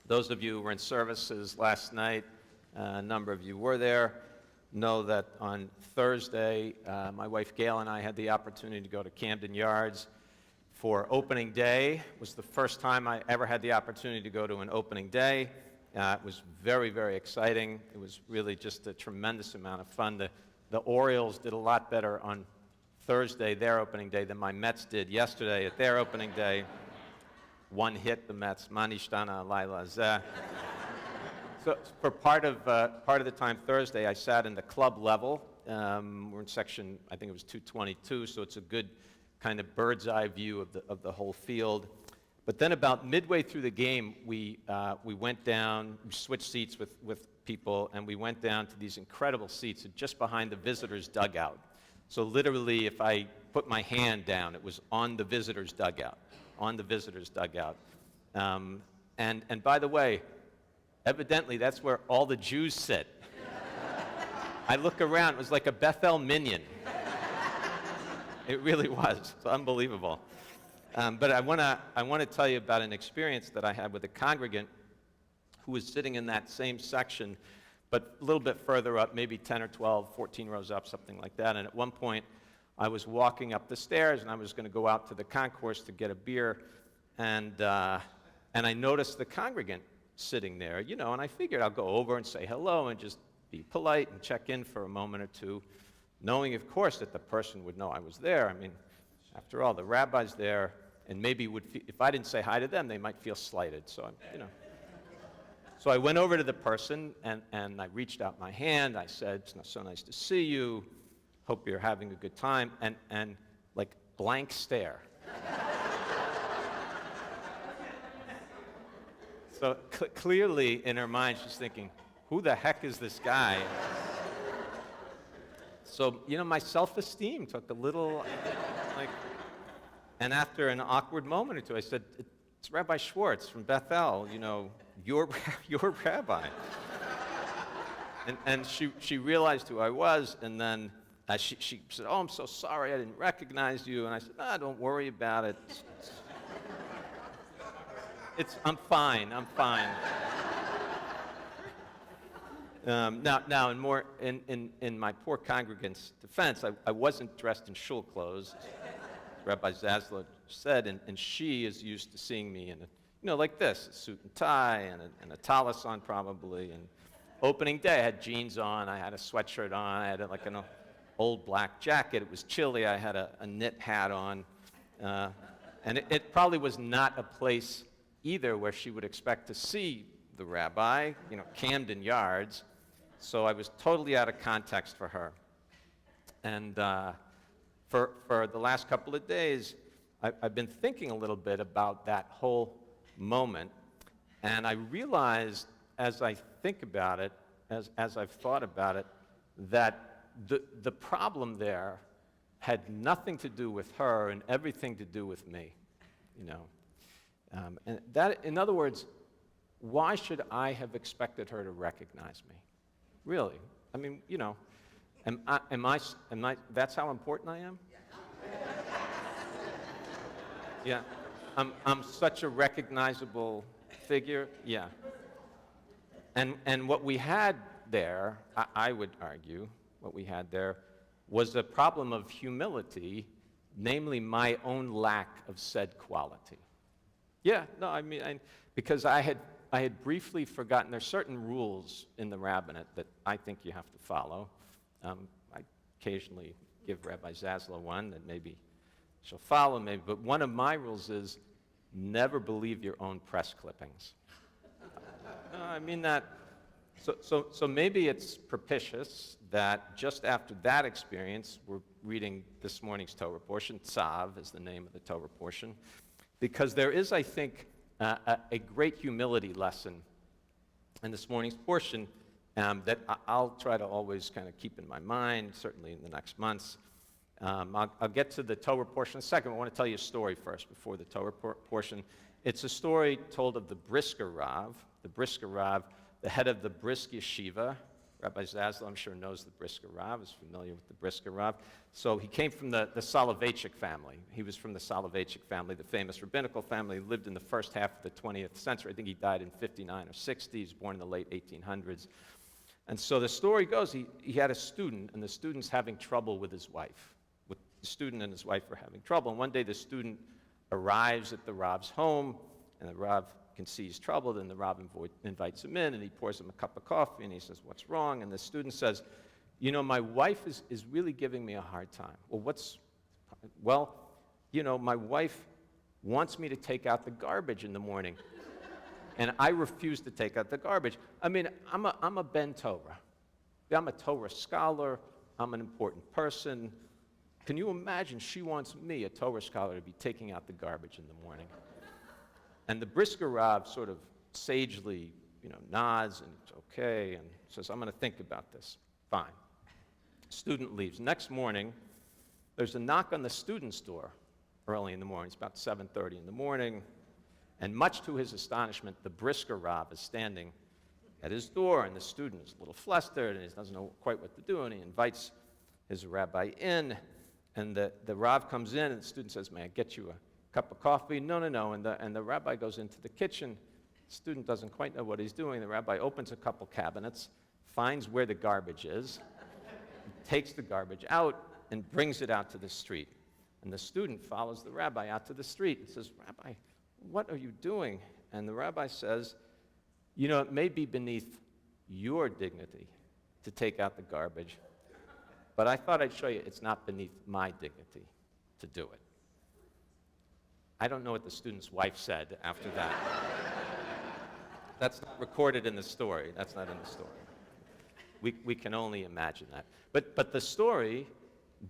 Those of you who were in services last night, a number of you were there, know that on Thursday, my wife Gail and I had the opportunity to go to Camden Yards for opening day. It was the first time I ever had the opportunity to go to an opening day. It was very, very exciting. It was really just a tremendous amount of fun. The Orioles did a lot better on Thursday, their opening day, than my Mets did yesterday at their opening day. One hit, the Mets, Manishtana Laila Zeh. So for part of the time Thursday, I sat in the club level. We're in section, I think it was 222, so it's a good kind of bird's eye view of the whole field. But then about midway through the game, we went down, we switched seats with people, and we went down to these incredible seats just behind the visitors' dugout. So literally, if I put my hand down, it was on the visitors' dugout. And by the way, evidently that's where all the Jews sit. I look around, it was like a Bethel minion. It really was. It's unbelievable. But I want to tell you about an experience that I had with a congregant who was sitting in that same section, but a little bit further up, maybe 10 or 12, 14 rows up, something like that. And at one point, I was walking up the stairs, and I was going to go out to the concourse to get a beer, and I noticed the congregant sitting there, and I figured I'll go over and say hello and just be polite and check in for a moment or two, knowing, of course, that the person would know I was there. I mean, after all, the rabbi's there, and maybe if I didn't say hi to them, they might feel slighted. So, So I went over to the person, and I reached out my hand. I said, "It's so nice to see you. Hope you're having a good time." And like, blank stare. So clearly, in her mind, she's thinking, who the heck is this guy? So, my self-esteem took a little, and after an awkward moment or two, I said, "It's Rabbi Schwartz from Bethel, your rabbi." And she realized who I was, and then she said, "Oh, I'm so sorry, I didn't recognize you." And I said, "Don't worry about it. I'm fine. Now, in my poor congregant's defense, I wasn't dressed in shul clothes, as Rabbi Zaslow said, and she is used to seeing me in like this, a suit and tie and a tallis on probably. And opening day, I had jeans on, I had a sweatshirt on, I had an old black jacket. It was chilly. I had a knit hat on, and it probably was not a place either where she would expect to see the rabbi, Camden Yards. So I was totally out of context for her. And for the last couple of days, I've been thinking a little bit about that whole moment, and I realized as I think about it, as I've thought about it, that the problem there had nothing to do with her and everything to do with me, and that, in other words, why should I have expected her to recognize me? Really? I mean, am I, that's how important I am? Yeah. I'm such a recognizable figure? Yeah. And what we had there, I would argue, what we had there was a problem of humility, namely my own lack of said quality. Yeah, no, I mean, because I had briefly forgotten, there's certain rules in the rabbinate that I think you have to follow. I occasionally give Rabbi Zaslow one that maybe she'll follow, but one of my rules is never believe your own press clippings. I mean that, so maybe it's propitious that just after that experience, we're reading this morning's Torah portion. Tzav is the name of the Torah portion, because there is, I think, a great humility lesson in this morning's portion that I'll try to always kind of keep in my mind, certainly in the next months. I'll get to the Torah portion in a second. I want to tell you a story first before the Torah portion. It's a story told of the Brisker Rav, the head of the Brisk Yeshiva, Rabbi Zaslav, I'm sure, knows the Brisker Rav, is familiar with the Brisker Rav. So he came from the Soloveitchik family. He was from the Soloveitchik family, the famous rabbinical family. He lived in the first half of the 20th century. I think he died in 59 or 60. He was born in the late 1800s. And so the story goes, he had a student, and the student's having trouble with his wife. The student and his wife were having trouble. And one day the student arrives at the Rav's home, and the Rav can see he's troubled, and the Rav invites him in, and he pours him a cup of coffee, and he says, "What's wrong?" And the student says, "My wife is really giving me a hard time." Well, my wife wants me to take out the garbage in the morning, and I refuse to take out the garbage. I mean, I'm a Ben Torah. I'm a Torah scholar. I'm an important person. Can you imagine she wants me, a Torah scholar, to be taking out the garbage in the morning? And the Brisker Rav sort of sagely, nods and it's okay and says, "I'm going to think about this." Fine. Student leaves. Next morning, there's a knock on the student's door early in the morning. It's about 7:30 in the morning. And much to his astonishment, the Brisker Rav is standing at his door, and the student is a little flustered, and he doesn't know quite what to do, and he invites his rabbi in, and the Rav comes in, and the student says, "May I get you a cup of coffee?" No. And the rabbi goes into the kitchen. The student doesn't quite know what he's doing. The rabbi opens a couple cabinets, finds where the garbage is, takes the garbage out, and brings it out to the street. And the student follows the rabbi out to the street and says, "Rabbi, what are you doing?" And the rabbi says, "It may be beneath your dignity to take out the garbage, but I thought I'd show you it's not beneath my dignity to do it." I don't know what the student's wife said after that. That's not recorded in the story. That's not in the story. We can only imagine that. But the story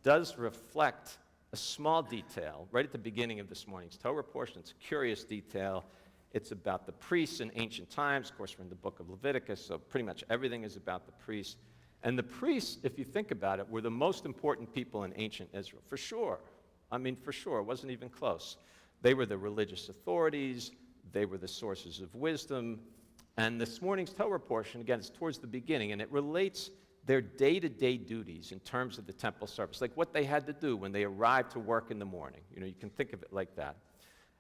does reflect a small detail right at the beginning of this morning's Torah portion. It's a curious detail. It's about the priests in ancient times. Of course, we're in the book of Leviticus, so pretty much everything is about the priests. And the priests, if you think about it, were the most important people in ancient Israel, for sure. I mean, for sure. It wasn't even close. They were the religious authorities. They were the sources of wisdom. And this morning's Torah portion, again, is towards the beginning, and it relates their day-to-day duties in terms of the temple service, like what they had to do when they arrived to work in the morning. You can think of it like that.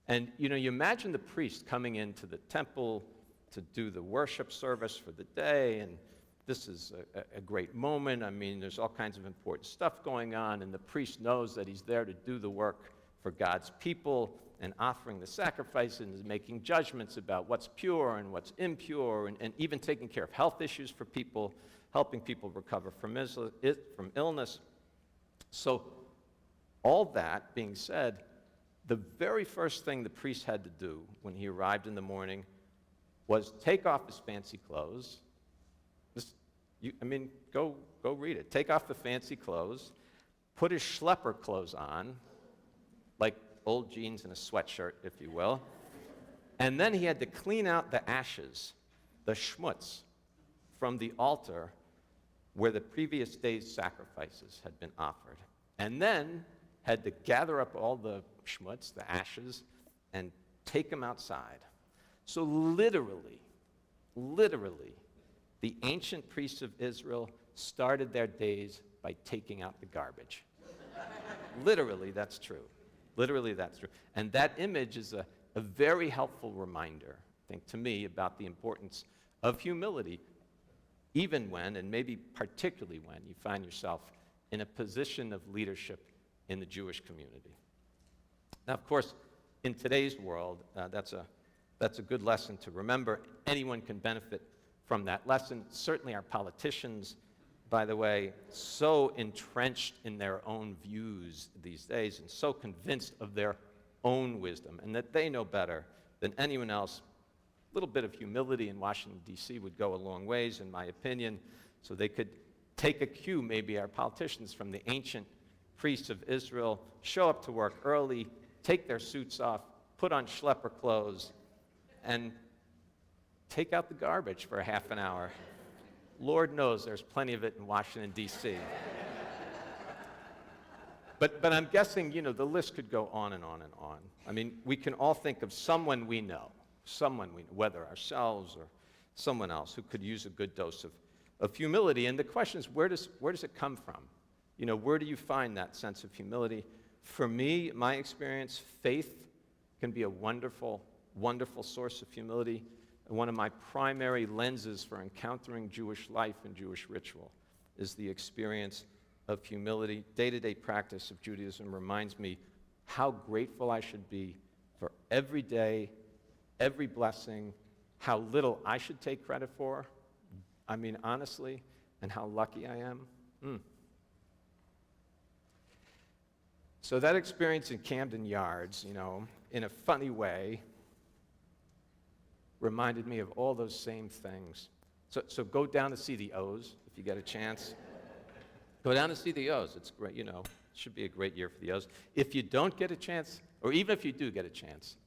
And, you imagine the priest coming into the temple to do the worship service for the day, and this is a great moment. I mean, there's all kinds of important stuff going on, and the priest knows that he's there to do the work for God's people, and offering the sacrifice and making judgments about what's pure and what's impure, and even taking care of health issues for people, helping people recover from illness. So all that being said, the very first thing the priest had to do when he arrived in the morning was take off his fancy clothes. Go read it. Take off the fancy clothes, put his schlepper clothes on, like old jeans and a sweatshirt, if you will. And then he had to clean out the ashes, the schmutz, from the altar where the previous day's sacrifices had been offered. And then had to gather up all the schmutz, the ashes, and take them outside. So literally, the ancient priests of Israel started their days by taking out the garbage. Literally, that's true. Literally, that's true. And that image is a very helpful reminder, I think, to me, about the importance of humility, even when, and maybe particularly when, you find yourself in a position of leadership in the Jewish community. Now, of course, in today's world, that's a good lesson to remember. Anyone can benefit from that lesson. Certainly our politicians, by the way, so entrenched in their own views these days and so convinced of their own wisdom and that they know better than anyone else. A little bit of humility in Washington, D.C. would go a long ways, in my opinion, so they could take a cue, maybe our politicians, from the ancient priests of Israel, show up to work early, take their suits off, put on schlepper clothes, and take out the garbage for a half an hour. Lord knows there's plenty of it in Washington, D.C. But I'm guessing, the list could go on and on and on. I mean, we can all think of someone we know, whether ourselves or someone else, who could use a good dose of of humility. And the question is, where does it come from? You know, where do you find that sense of humility? For me, my experience, faith can be a wonderful, wonderful source of humility. And one of my primary lenses for encountering Jewish life and Jewish ritual is the experience of humility. Day-to-day practice of Judaism reminds me how grateful I should be for every day, every blessing, how little I should take credit for. I mean, honestly, and how lucky I am. So that experience in Camden Yards, you know, in a funny way, reminded me of all those same things. So go down to see the O's if you get a chance. Go down to see the O's. It's great, you know. It should be a great year for the O's. If you don't get a chance, or even if you do get a chance,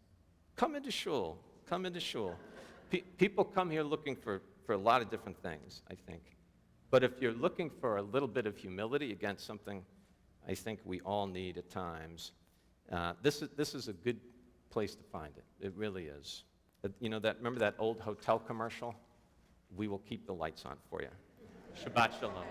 come into shul. Come into shul. People come here looking for a lot of different things, I think. But if you're looking for a little bit of humility against something I think we all need at times, this is a good place to find it. It really is. You know, remember that old hotel commercial? We will keep the lights on for you. Shabbat shalom.